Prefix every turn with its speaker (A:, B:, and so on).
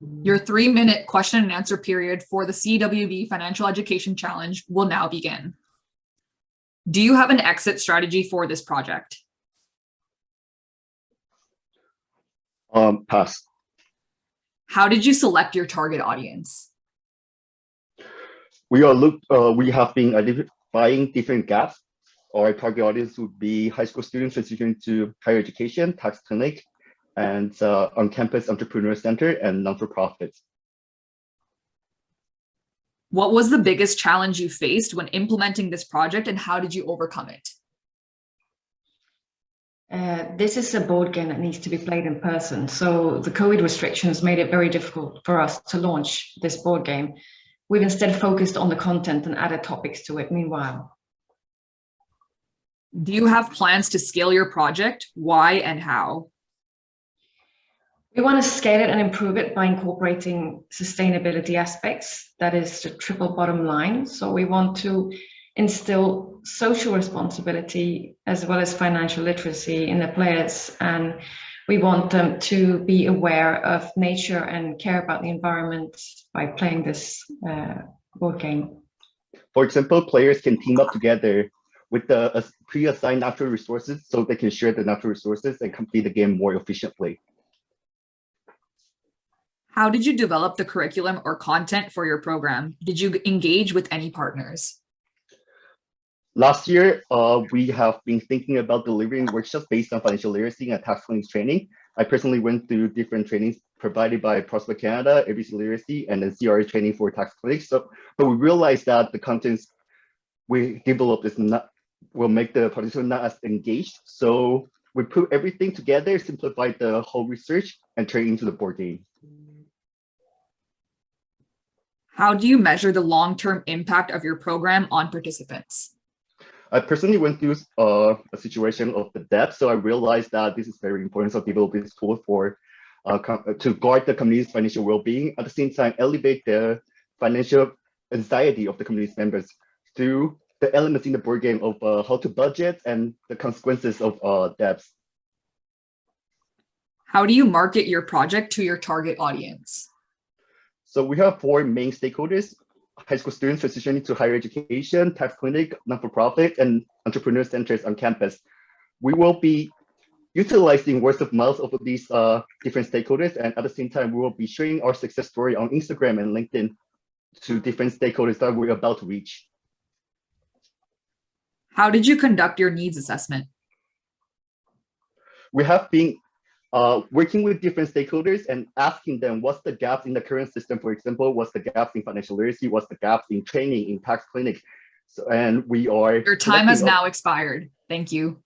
A: Your 3-minute question and answer period for the CWB Financial Education Challenge will now begin. Do you have an exit strategy for this project?
B: Pass.
A: How did you select your target audience?
B: We have been identifying different gaps. Our target audience would be high school students transitioning to higher education, tax clinic, and on-campus entrepreneur center and non-for-profits.
A: What was the biggest challenge you faced when implementing this project, and how did you overcome it?
C: This is a board game that needs to be played in person. So the COVID restrictions made it very difficult for us to launch this board game. We've instead focused on the content and added topics to it meanwhile.
A: Do you have plans to scale your project? Why and how?
C: We want to scale it and improve it by incorporating sustainability aspects. That is the triple bottom line. So we want to instill social responsibility as well as financial literacy in the players. And we want them to be aware of nature and care about the environment by playing this board game.
B: For example, players can team up together with the pre-assigned natural resources so they can share the natural resources and complete the game more efficiently.
A: How did you develop the curriculum or content for your program? Did you engage with any partners?
B: Last year, we have been thinking about delivering workshops based on financial literacy and tax clinics training. I personally went through different trainings provided by Prospect Canada, ABC Literacy, and then CRA training for tax clinics. But we realized that the contents we developed will make the participants not as engaged. So we put everything together, simplified the whole research, and turned it into the board game.
A: How do you measure the long-term impact of your program on participants?
B: I personally went through a situation of the debt, so I realized that this is very important. So develop this tool for to guard the community's financial well-being. At the same time, elevate the financial anxiety of the community's members through the elements in the board game of how to budget and the consequences of debts.
A: How do you market your project to your target audience?
B: So we have 4 main stakeholders: high school students transitioning to higher education, tax clinic, non-for-profit, and entrepreneur centers on campus. We will be utilizing words of mouth of these different stakeholders, and at the same time, we will be sharing our success story on Instagram and LinkedIn to different stakeholders that we're about to reach.
A: How did you conduct your needs assessment?
B: We have been working with different stakeholders and asking them what's the gaps in the current system. For example, what's the gaps in financial literacy, what's the gaps in training in tax clinic. So, and we are—
A: Your time has now expired. Thank you.